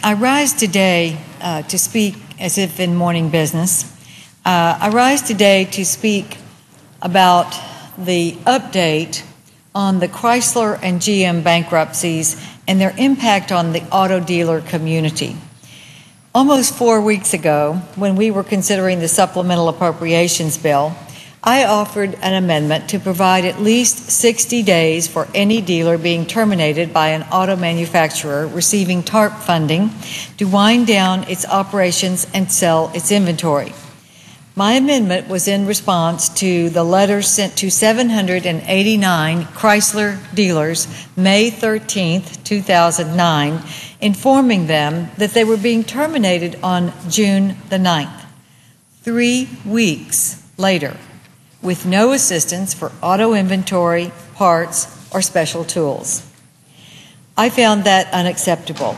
I rise today to speak as if in morning business. I rise today to speak about the update on the Chrysler and GM bankruptcies and their impact on the auto dealer community. Almost 4 weeks ago, when we were considering the supplemental appropriations bill, I offered an amendment to provide at least 60 days for any dealer being terminated by an auto manufacturer receiving TARP funding to wind down its operations and sell its inventory. My amendment was in response to the letters sent to 789 Chrysler dealers May 13, 2009, informing them that they were being terminated on June the 9th, 3 weeks later, with no assistance for auto inventory, parts, or special tools. I found that unacceptable.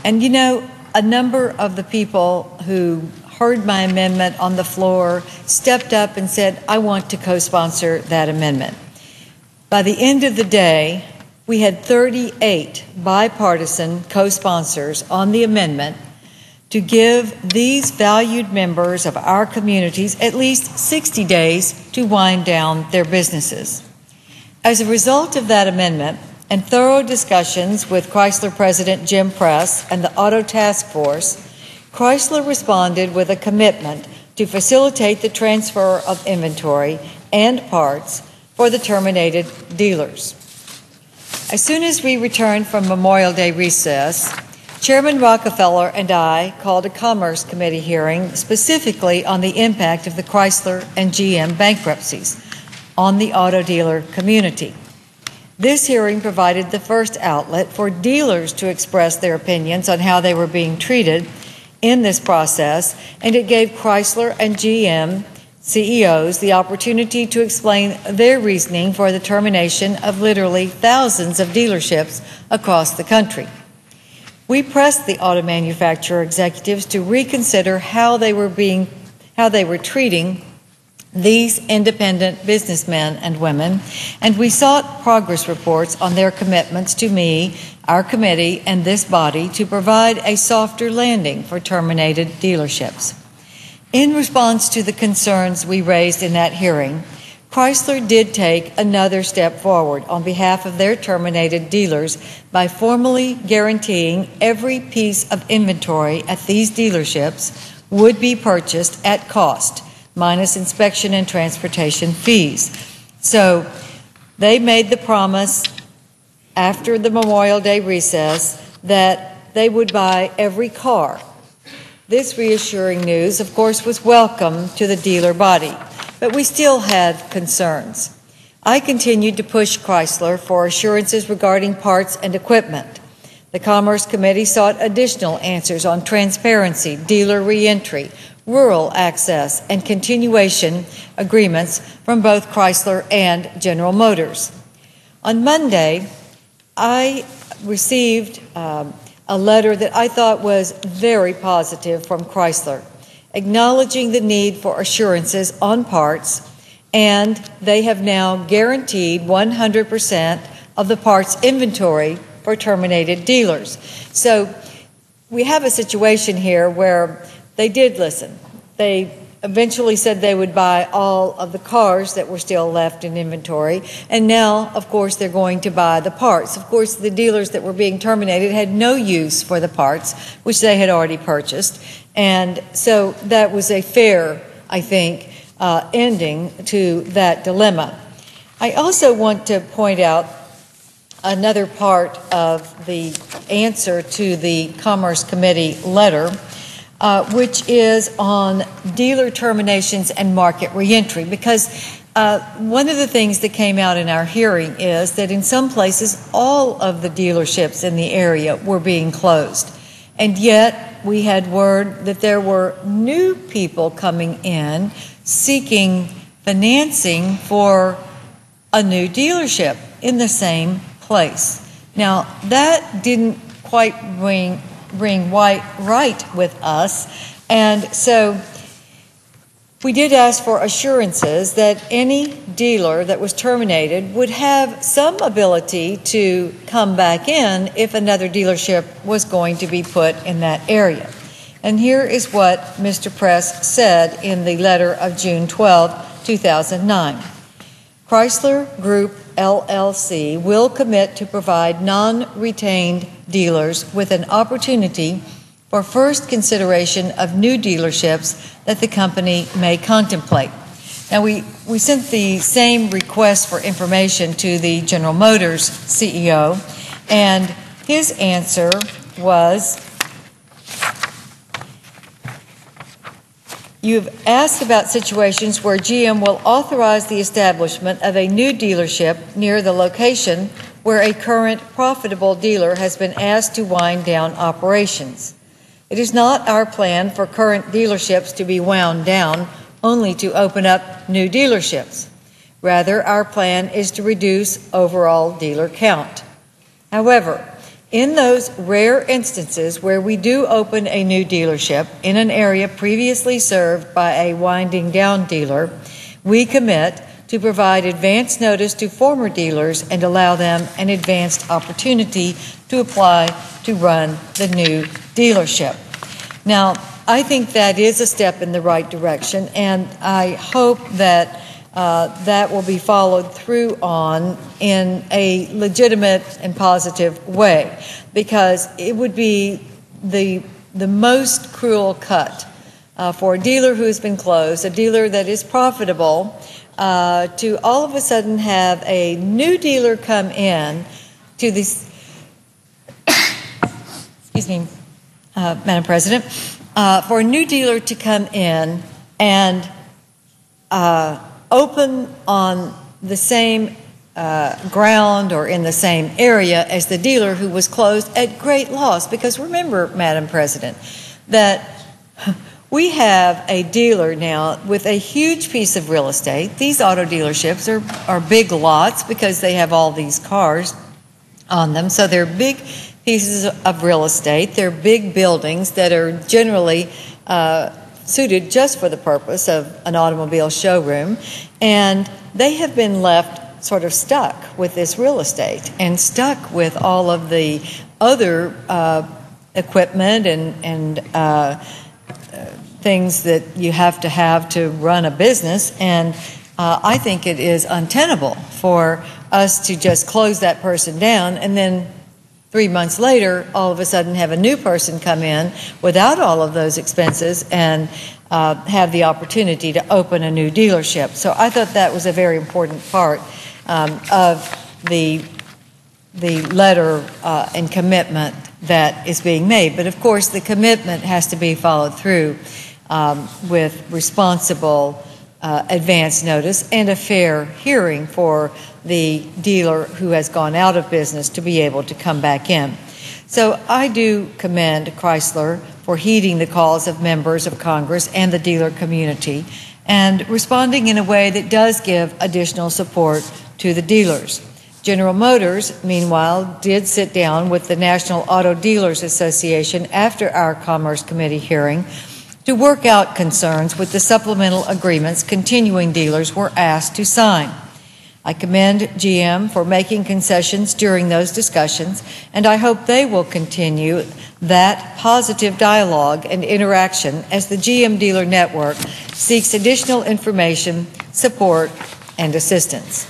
And you know, a number of the people who heard my amendment on the floor stepped up and said, I want to co-sponsor that amendment. By the end of the day, we had 38 bipartisan co-sponsors on the amendment to give these valued members of our communities at least 60 days to wind down their businesses. As a result of that amendment and thorough discussions with Chrysler President Jim Press and the Auto Task Force, Chrysler responded with a commitment to facilitate the transfer of inventory and parts for the terminated dealers. As soon as we returned from Memorial Day recess, Chairman Rockefeller and I called a Commerce Committee hearing specifically on the impact of the Chrysler and GM bankruptcies on the auto dealer community. This hearing provided the first outlet for dealers to express their opinions on how they were being treated in this process, and it gave Chrysler and GM CEOs the opportunity to explain their reasoning for the termination of literally thousands of dealerships across the country. We pressed the auto manufacturer executives to reconsider how they were treating these independent businessmen and women, and we sought progress reports on their commitments to me, our committee, and this body to provide a softer landing for terminated dealerships. In response to the concerns we raised in that hearing, Chrysler did take another step forward on behalf of their terminated dealers by formally guaranteeing every piece of inventory at these dealerships would be purchased at cost, minus inspection and transportation fees. So they made the promise after the Memorial Day recess that they would buy every car. This reassuring news, of course, was welcome to the dealer body, but we still had concerns. I continued to push Chrysler for assurances regarding parts and equipment. The Commerce Committee sought additional answers on transparency, dealer reentry, rural access, and continuation agreements from both Chrysler and General Motors. On Monday, I received a letter that I thought was very positive from Chrysler, acknowledging the need for assurances on parts, and they have now guaranteed 100% of the parts inventory for terminated dealers. So we have a situation here where they did listen. They eventually said they would buy all of the cars that were still left in inventory, and now, of course, they're going to buy the parts. Of course, the dealers that were being terminated had no use for the parts, which they had already purchased, and so that was a fair, I think, ending to that dilemma. I also want to point out another part of the answer to the Commerce Committee letter, which is on dealer terminations and market reentry, because one of the things that came out in our hearing is that in some places all of the dealerships in the area were being closed, and yet we had word that there were new people coming in seeking financing for a new dealership in the same place. Now, that didn't quite ring right with us, and so We did ask for assurances that any dealer that was terminated would have some ability to come back in if another dealership was going to be put in that area. And here is what Mr. Press said in the letter of June 12, 2009. Chrysler Group LLC will commit to provide non-retained dealers with an opportunity for first consideration of new dealerships that the company may contemplate. Now, we sent the same request for information to the General Motors CEO, and his answer was, you've asked about situations where GM will authorize the establishment of a new dealership near the location where a current profitable dealer has been asked to wind down operations. It is not our plan for current dealerships to be wound down only to open up new dealerships. Rather, our plan is to reduce overall dealer count. However, in those rare instances where we do open a new dealership in an area previously served by a winding down dealer, we commit to provide advance notice to former dealers and allow them an advanced opportunity to apply to run the new dealership. Now, I think that is a step in the right direction, and I hope that that will be followed through on in a legitimate and positive way, because it would be the most cruel cut for a dealer who has been closed, a dealer that is profitable, to all of a sudden have a new dealer come in to this, excuse me, Madam President, for a new dealer to come in and open on the same ground or in the same area as the dealer who was closed at great loss. Because remember, Madam President, that we have a dealer now with a huge piece of real estate. These auto dealerships are big lots because they have all these cars on them. So they're big pieces of real estate. They're big buildings that are generally suited just for the purpose of an automobile showroom. And they have been left sort of stuck with this real estate and stuck with all of the other equipment and things that you have to run a business. And I think it is untenable for us to just close that person down and then 3 months later, all of a sudden have a new person come in without all of those expenses and have the opportunity to open a new dealership. So I thought that was a very important part of the letter and commitment that is being made. But of course, the commitment has to be followed through with responsible advance notice and a fair hearing for the dealer who has gone out of business to be able to come back in. So I do commend Chrysler for heeding the calls of members of Congress and the dealer community and responding in a way that does give additional support to the dealers. General Motors, meanwhile, did sit down with the National Auto Dealers Association after our Commerce Committee hearing to work out concerns with the supplemental agreements continuing dealers were asked to sign. I commend GM for making concessions during those discussions, and I hope they will continue that positive dialogue and interaction as the GM dealer network seeks additional information, support, and assistance.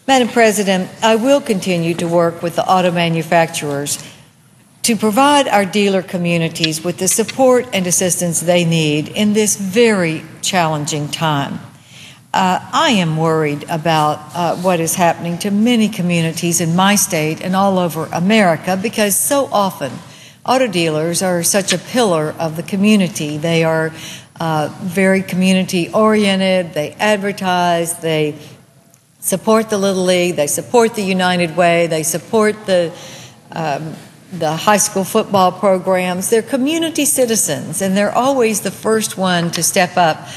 Madam President, I will continue to work with the auto manufacturers to provide our dealer communities with the support and assistance they need in this very challenging time. I am worried about what is happening to many communities in my state and all over America, because so often auto dealers are such a pillar of the community. They are very community-oriented. They advertise. They support the Little League. They support the United Way. They support the high school football programs. They're community citizens, and they're always the first one to step up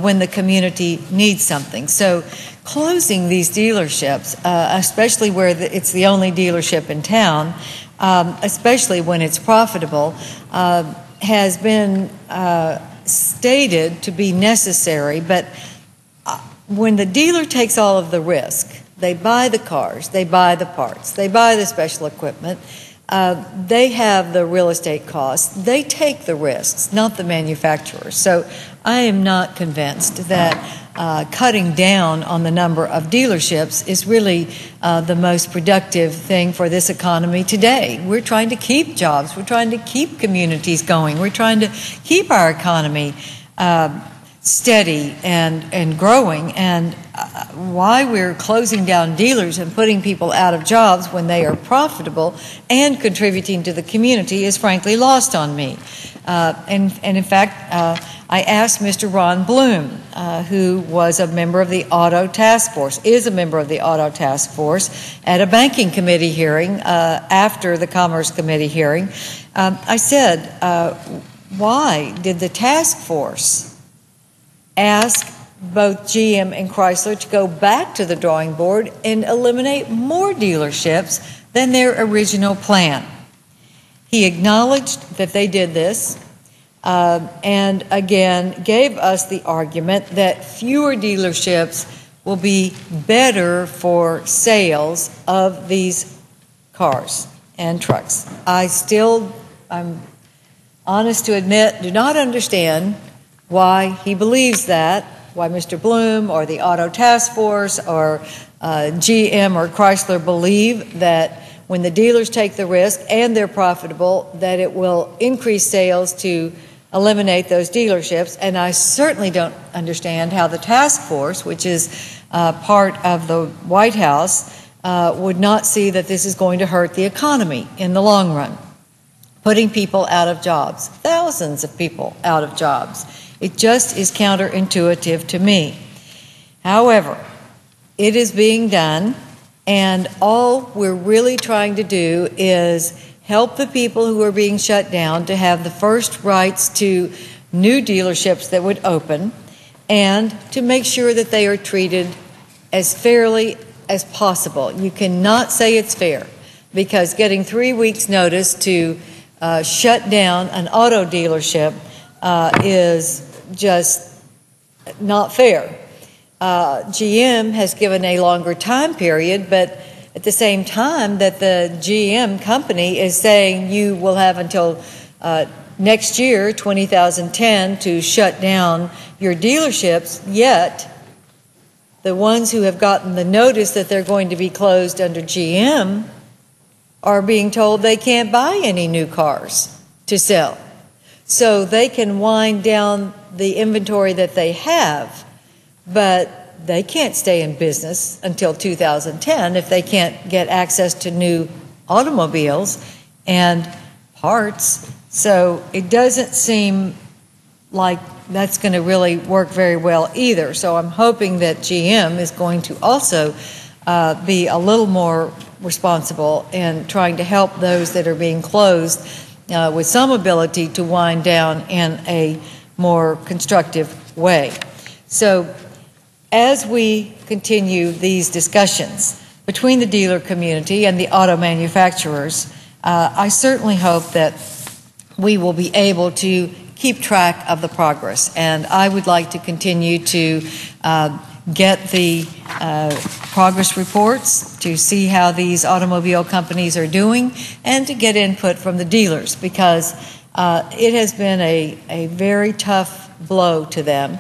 when the community needs something. So closing these dealerships, especially where it's the only dealership in town, especially when it's profitable, has been stated to be necessary, but when the dealer takes all of the risk, they buy the cars, they buy the parts, they buy the special equipment, they have the real estate costs, they take the risks, not the manufacturers. So I am not convinced that cutting down on the number of dealerships is really the most productive thing for this economy today. We're trying to keep jobs, we're trying to keep communities going, we're trying to keep our economy steady and growing, and why we're closing down dealers and putting people out of jobs when they are profitable and contributing to the community is frankly lost on me. And in fact, I asked Mr. Ron Bloom, who was a member of the Auto Task Force, is a member of the Auto Task Force, at a Banking Committee hearing after the Commerce Committee hearing. I said, why did the task force ask both GM and Chrysler to go back to the drawing board and eliminate more dealerships than their original plan? He acknowledged that they did this, and again gave us the argument that fewer dealerships will be better for sales of these cars and trucks. I'm honest to admit, do not understand why he believes that, why Mr. Bloom or the Auto Task Force or GM or Chrysler believe that when the dealers take the risk and they're profitable, that it will increase sales to eliminate those dealerships. And I certainly don't understand how the task force, which is part of the White House, would not see that this is going to hurt the economy in the long run, putting people out of jobs, thousands of people out of jobs. It just is counterintuitive to me. However, it is being done, and all we're really trying to do is help the people who are being shut down to have the first rights to new dealerships that would open, and to make sure that they are treated as fairly as possible. You cannot say it's fair, because getting 3 weeks' notice to shut down an auto dealership is just not fair. GM has given a longer time period, but at the same time that the GM company is saying you will have until next year, 2010, to shut down your dealerships, yet the ones who have gotten the notice that they're going to be closed under GM are being told they can't buy any new cars to sell. So they can wind down the inventory that they have, but they can't stay in business until 2010 if they can't get access to new automobiles and parts. So it doesn't seem like that's going to really work very well either. So I'm hoping that GM is going to also be a little more responsible in trying to help those that are being closed with some ability to wind down in a more constructive way. So as we continue these discussions between the dealer community and the auto manufacturers, I certainly hope that we will be able to keep track of the progress. And I would like to continue to get the progress reports to see how these automobile companies are doing, and to get input from the dealers, because it has been a very tough blow to them,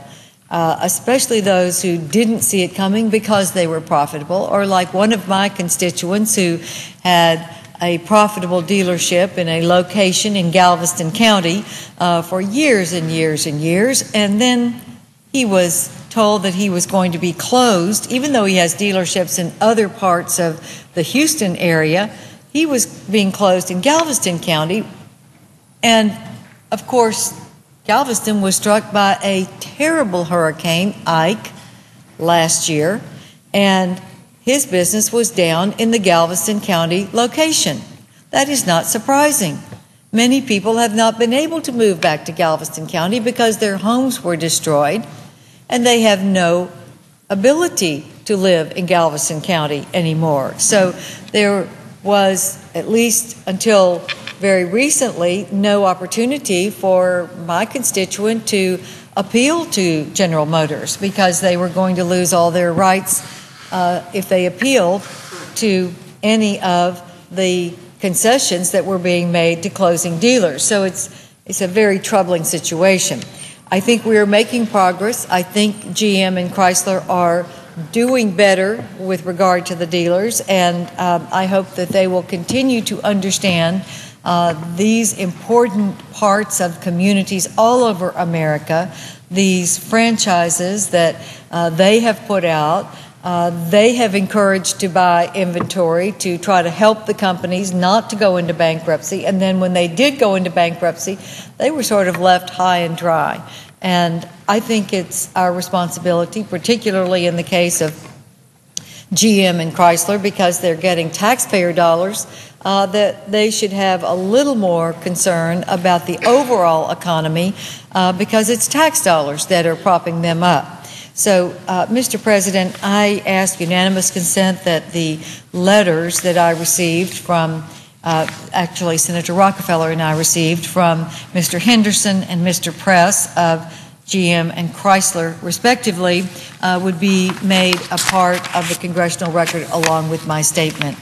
especially those who didn't see it coming because they were profitable, or like one of my constituents who had a profitable dealership in a location in Galveston County for years and years and years, and then he was told that he was going to be closed. Even though he has dealerships in other parts of the Houston area, he was being closed in Galveston County. And of course, Galveston was struck by a terrible hurricane, Ike, last year, and his business was down in the Galveston County location. That is not surprising. Many people have not been able to move back to Galveston County because their homes were destroyed, and they have no ability to live in Galveston County anymore. So there was, at least until very recently, no opportunity for my constituent to appeal to General Motors because they were going to lose all their rights if they appealed to any of the concessions that were being made to closing dealers. So it's a very troubling situation. I think we are making progress. I think GM and Chrysler are doing better with regard to the dealers, and I hope that they will continue to understand these important parts of communities all over America, these franchises that they have put out. They have encouraged to buy inventory to try to help the companies not to go into bankruptcy, and then when they did go into bankruptcy, they were sort of left high and dry. And I think it's our responsibility, particularly in the case of GM and Chrysler, because they're getting taxpayer dollars, that they should have a little more concern about the overall economy because it's tax dollars that are propping them up. So, Mr. President, I ask unanimous consent that the letters that I received from, actually Senator Rockefeller and I received from Mr. Henderson and Mr. Press of GM and Chrysler, respectively, would be made a part of the congressional record along with my statement.